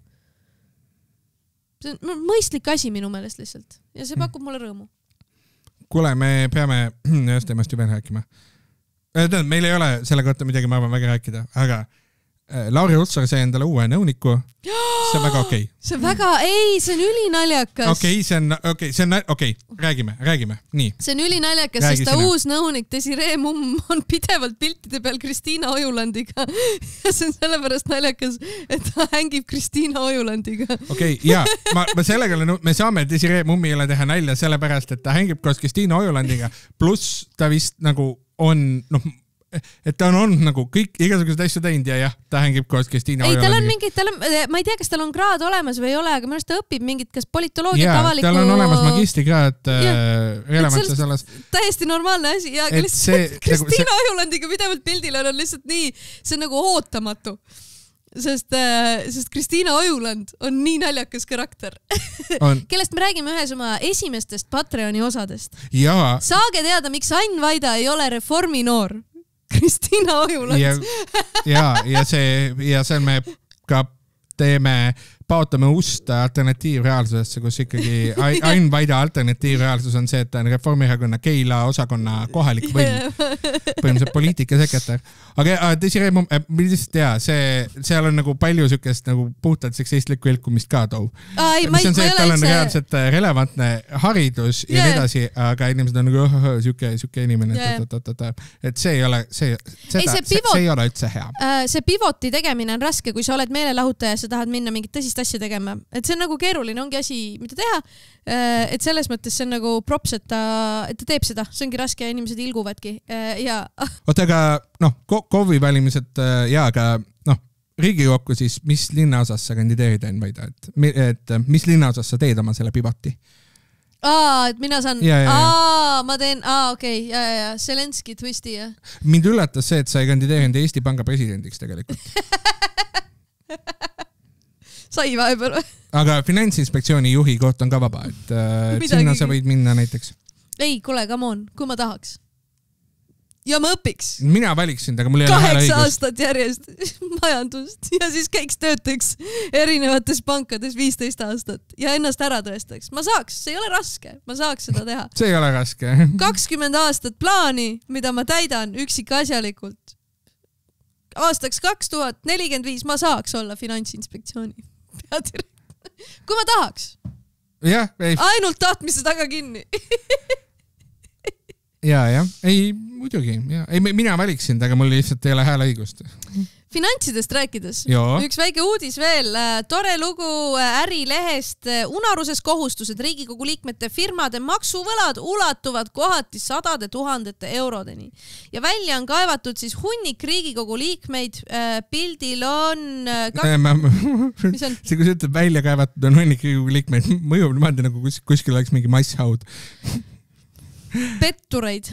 see on mõistlik asi minu meelest lihtsalt ja see pakub mulle rõõmu. Kuule, me peame ühest teemast ju veel rääkima. Meil ei ole selle kohta midagi, ma arvan, väga rääkida, aga Lauri Hutsar sai endale uue nõuniku. See on väga okei. See on väga, see on ülinaljakas. Okei, räägime. Nii. See on ülinaljakas, sest ta uus nõunik Desiree Mumm on pidevalt piltide peal Kristiina Ojulandiga. Ja see on sellepärast naljakas, et ta hängib Kristiina Ojulandiga. Okei, ja ma sellega me saame Desiree Mummile teha nalja sellepärast, et ta hängib koos Kristiina Ojulandiga, pluss ta vist nagu on, et ta on nagu kõik igasugused asju teinud ja ta hängib koos Kristiina Ojulandiga. Tal on mingid, ma ei tea, kas tal on kraad olemas või ei ole, aga minu arust ta õpib mingit, kas politoloogiat avalikku... tal on olemas magistrikraad relevantses alas. Täiesti normaalne asi ja Kristiina Ojulandiga pidevalt pildil on lihtsalt nii, see on nagu ootamatu. Sest Kristiina Ojuland on nii naljakas karakter, kellest me räägime ühes oma esimestest Patreoni osadest. Saage teada, miks Ain Vaida ei ole reformi noor. Kristiina Ojuland. Ja see me ka paotame ust alternatiivreaalsusesse, kus ikkagi Ain Vaida alternatiivreaalsus on see, et ta on Reformierakonna Keila osakonna kohalik võim, põhimõtteliselt poliitikasekretär. Aga Desiree Mumm, seal on nagu palju sükest nagu puhtalt seksistlikku ilkumist ka too. Mis on see, et tal on reaalselt relevantne haridus ja nii edasi, aga inimesed on nagu süke inimene. Et see ei ole üldse hea. See pivoti tegemine on raske, kui sa oled meelelahutaja ja sa tahad minna mingit tõsist asja tegema. Et see on nagu keeruline, ongi asi, mida teha. Et selles mõttes see on nagu props, et ta teeb seda. See ongi raske ja inimesed ilguvadki. Oota, aga KOV-i valimised aga Riigikokku siis, mis linnaosas sa kandideerida Ain Vaida? Et mis linnaosas sa teed oma selle pivoti? Et mina saan... ma teen... okei. Zelenski twisti, jah. Mind üllatas see, et sa ei kandideerinud Eesti Panga presidendiks tegelikult. Sai vahepeal või? Aga Finantsinspektsiooni juhi koht on ka vaba, et sinna sa võid minna näiteks. Ei, kuule, come on, kui ma tahaks. Ja ma õpiks. Mina valiksin, aga mul ei ole hääle õigust. 8 aastat järjest majandust ja siis käiks töötaks erinevates pankades 15 aastat ja ennast ära tõestaks. Ma saaks, see ei ole raske, ma saaks seda teha. See ei ole raske. 20 aastat plaani, mida ma täidan üksikasjalikult. Aastaks 2045 ma saaks olla Finantsinspektsiooni peadirektor. Kui ma tahaks. Ainult tahtmise taga kinni. Ei, muidugi. Ei, mina valiksin, aga mul lihtsalt ei ole hääle õigust. Finantsidest rääkides. Üks väike uudis veel. Tore lugu Ärilehest. Unaruses kohustused Riigikogu liikmete firmade maksuvõlad ulatuvad kohati 100 000 eurodeni. Ja välja on kaevatud siis hunnik Riigikogu liikmeid. Pildil on... See, kui sa ütled välja kaevatud on hunnik Riigikogu liikmeid, mõjub niimoodi nagu kuskil oleks mingi masshaud.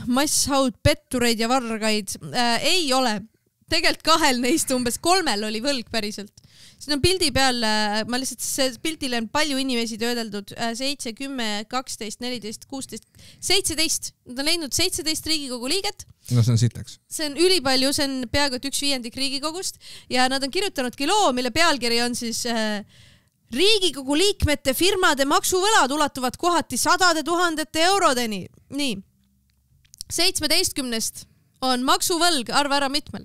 Masshaud, pettureid ja vargaid ei ole. Tegelikult 2 neist umbes 3 oli võlg päriselt. Siin on pildi peal, ma lihtsalt, see pildile on palju inimesi töödeldud, 7, 10, 12, 14, 16, 17. Nad on leidnud 17 Riigikogu liiget. No see on sitaks. See on ülipalju, see on peaaegu 1/5 Riigikogust ja nad on kirjutanudki loo, mille pealkiri on siis Riigikogu liikmete firmade maksuvõlad ulatuvad kohati 100 000 eurodeni. Nii. 17 on maksuvõlg, arva ära mitmel?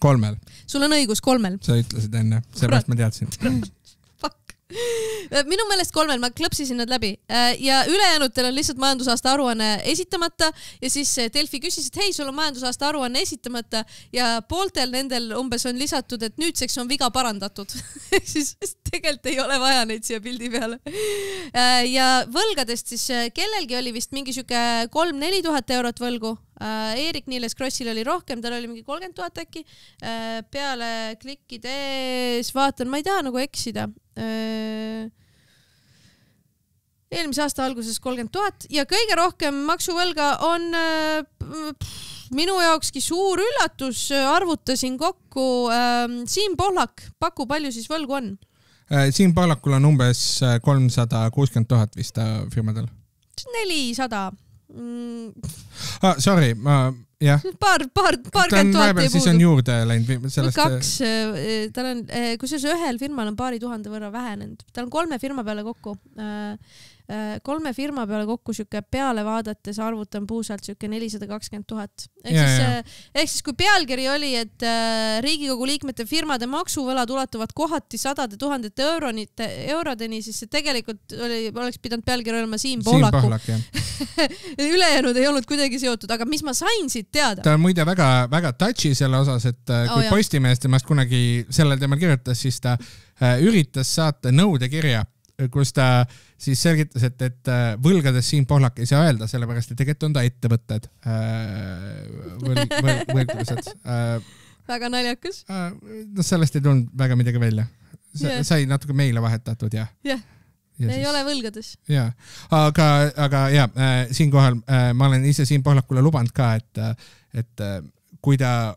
3. Sul on õigus 3. Sa ütlesid enne, seepärast ma teadsin. Fuck. Minu meelest 3, ma klõpsisin nad läbi ja ülejäänutel on lihtsalt majandusaasta aruanne esitamata ja siis Delfi küsis, et hei, sul on majandusaasta aruanne esitamata ja pooltel nendel umbes on lisatud, et nüüdseks on viga parandatud. Siis tegelikult ei ole vaja neid siia pildi peale. Ja võlgadest siis kellelgi oli vist mingi süke 3-4 000 eurot võlgu. Eerik-Niiles Krossil oli rohkem, tal oli mingi 30 000 äkki. Peale klikkides vaatan, ma ei taha nagu eksida. Eelmise aasta alguses 30 000 ja kõige rohkem maksuvõlga on minu jaokski suur üllatus. Arvutasin kokku Siim Pohlak, paku palju siis võlgu on? Siim Pohlakul on umbes 360 000 vist firmadel. 400. Sorry, paar kätt vaata ei puudu. Siis on juurde läinud sellest... 2, tal on, kusjuures ühel firmal on paari tuhande võrra vähenenud. Tal on 3 firma peale kokku. 3 firma peale kokku siuke peale vaadates arvutan puusalt siuke 420 000. Ehk siis kui pealkiri oli, et Riigikogu liikmete firmade maksuvõlad ulatuvad kohati 100 000 eurodeni, siis see tegelikult oleks pidanud pealkiri olema Siim Pohlaku. Ülejäänud ei olnud kuidagi seotud, aga mis ma sain siit teada? Ta on muide väga touchy selle osas, et kui Postimeest temast kunagi sellel teemal kirjutas, siis ta üritas saata nõudekirja, kus ta siis selgitas, et võlgades Siim Pohlak ei saa öelda, sellepärast, et tegelikult on ta ettevõtted võlglased. Väga naljakas. Sellest ei tulnud väga midagi välja. Sai natuke meile vahetatud ja... ei ole võlgades. Aga siinkohal ma olen ise Siim Pohlakule lubanud ka, et kui ta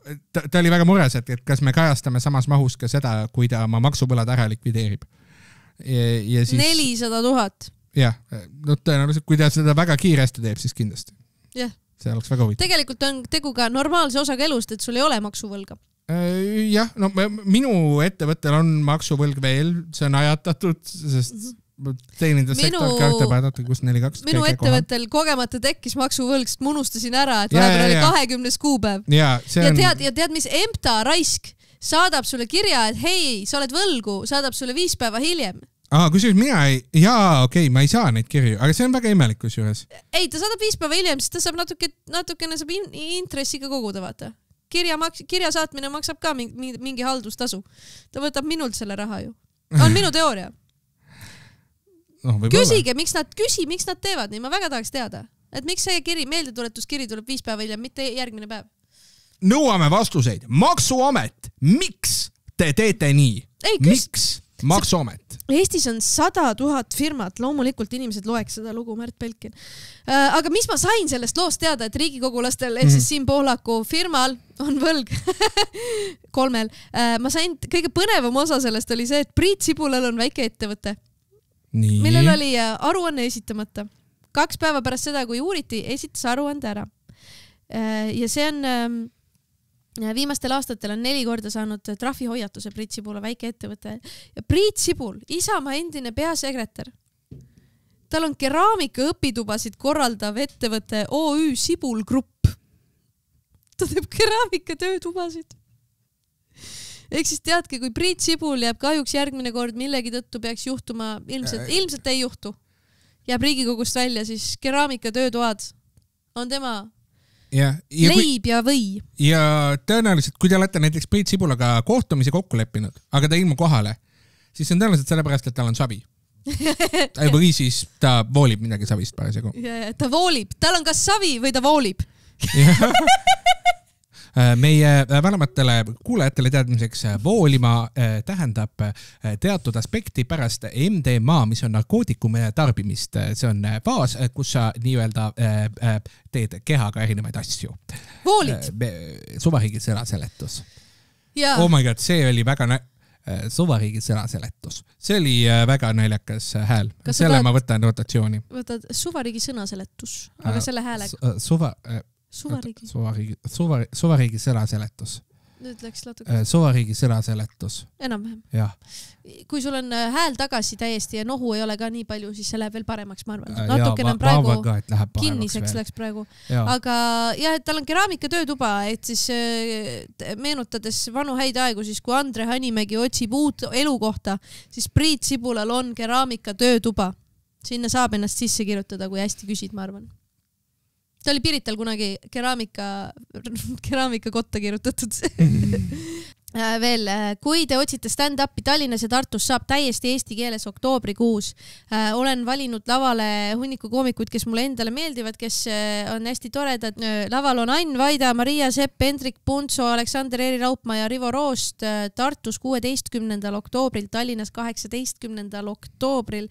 oli väga mures, et kas me kajastame samas mahus ka seda, kui ta oma maksuvõlad ära likvideerib. Ja siis, 400 000. Jah, tõenäoliselt, kui ta seda väga kiiresti teeb, siis kindlasti. See oleks väga huvitav. Tegelikult on tegu ka normaalse osaga elust, et sul ei ole maksuvõlga. Jah, no minu ettevõttel on maksuvõlg veel, see on ajatatud, sest teenindussektor kaartepäevad, kus 4-2. Minu ettevõttel kogemata tekkis maksuvõlg, sest ma unustasin ära, et vahepeal oli 20. kuupäev. Ja tead, mis EMTA raisk saadab sulle kirja, et hei, sa oled võlgu, saadab sulle 5 päeva hiljem. Kusjuures mina ma ei saa neid kirju, aga see on väga imelik kusjuures. Ei, ta saadab 5 päeva hiljem, siis ta saab natukene saab intressiga koguda, vaata. Kirja saatmine maksab ka mingi haldustasu. Ta võtab minult selle raha ju. On minu teooria. Küsige, miks nad teevad nii, ma väga tahaks teada. Et miks see meeldetuletuskiri tuleb 5 päeva hiljem, mitte järgmine päev. Nõuame vastuseid. Maksuamet, miks te teete nii? Miks Maksuamet? Eestis on 100 000 firmat, loomulikult inimesed loeks seda lugu, Märt Belkin. Aga mis ma sain sellest loost teada, et riigikogulastel, ehk siis Siim Pohlaku firmal on võlg 3. Ma sain, kõige põnevam osa sellest oli see, et Priit Sibulal on väike ettevõte, millel oli aruanne esitamata. 2 päeva pärast seda, kui uuriti, esitas aruande ära. Ja see on... Viimastel aastatel on 4 korda saanud trahvihoiatuse Priit Sibula väike ettevõte. Ja Priit Sibul, Isamaa endine peasekretär, tal on keraamika õpitubasid korraldav ettevõte OÜ Sibul Grupp. Ta teeb keraamika töötubasid. Ehk siis teadke, kui Priit Sibul jääb kahjuks järgmine kord millegi tõttu peaks juhtuma, ilmselt ei juhtu. Jääb Riigikogust välja, siis keraamika töötoad on tema... leib ja või. Ja tõenäoliselt, kui te olete näiteks Priit Sibulaga kohtumise kokku leppinud, aga ta ilmu kohale, siis on tõenäoliselt sellepärast, et tal on savi. Või siis ta voolib midagi savist parasjagu. Ta voolib. Tal on kas savi või ta voolib. Meie vanematele kuulajatele teadmiseks voolima tähendab teatud aspekti pärast MDMA, mis on narkootikumide tarbimist. See on faas, kus sa nii-öelda teed kehaga erinevaid asju. Voolid? Suvariigi sõnaseletus. Oh my god, see oli väga suvariigi sõnaseletus. See oli väga naljakas hääl. Selle ma võtan rotatsiooni. Võtad suvariigi sõnaseletus, aga selle häälega. Suvariigi sõnaseletus. Nüüd läks natuke. Suvariigi sõnaseletus. Enam-vähem. Jah. Kui sul on hääl tagasi täiesti ja nohu ei ole ka nii palju, siis see läheb veel paremaks, ma arvan. Natukene on praegu kinniseks läks praegu. Aga jah, et tal on keraamika töötuba, et siis meenutades vanu häid aegu, siis kui Andre Hanimägi otsib uut elukohta, siis Priit Sibulal on keraamika töötuba. Sinna saab ennast sisse kirjutada, kui hästi küsid, ma arvan. Ta oli Pirital kunagi keraamika kotta kirjutatud. Veel, kui te otsite stand-upi Tallinnas ja Tartus, saab täiesti eesti keeles oktoobrikuus. Olen valinud lavale hunniku koomikuid, kes mulle endale meeldivad, kes on hästi toredad. Laval on Ain Vaida, Maria Sepp, Hendrik Puntso, Aleksander Eri Raupma ja Rivo Roost. Tartus 16. oktoobril, Tallinnas 18. oktoobril.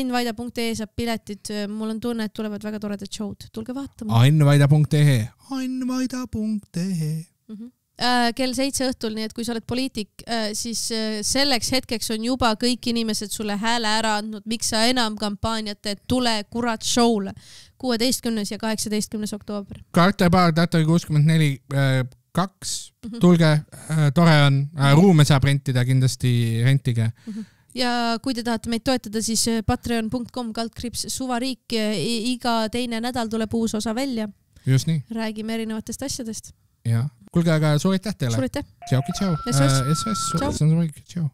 Ainvaida.ee saab piletid. Mul on tunne, et tulevad väga toredad showd. Tulge vaatama. Ainvaida.ee. Ainvaida.ee. kell 7 õhtul, nii et kui sa oled poliitik, siis selleks hetkeks on juba kõik inimesed sulle hääle ära andnud, miks sa enam kampaaniat teed, tule kurat show'le. 16. ja 18. oktoober. Carter Bar, Tatori 64-2, tulge, tore on, ruume saab rentida, kindlasti rentige. Ja kui te tahate meid toetada, siis patreon.com/suvariik, iga teine nädal tuleb uus osa välja. Just nii. Räägime erinevatest asjadest. Ja, kuulge, aga suur aitäh teile. Suur aitäh. Tšau. SOS. SOS. Tšau.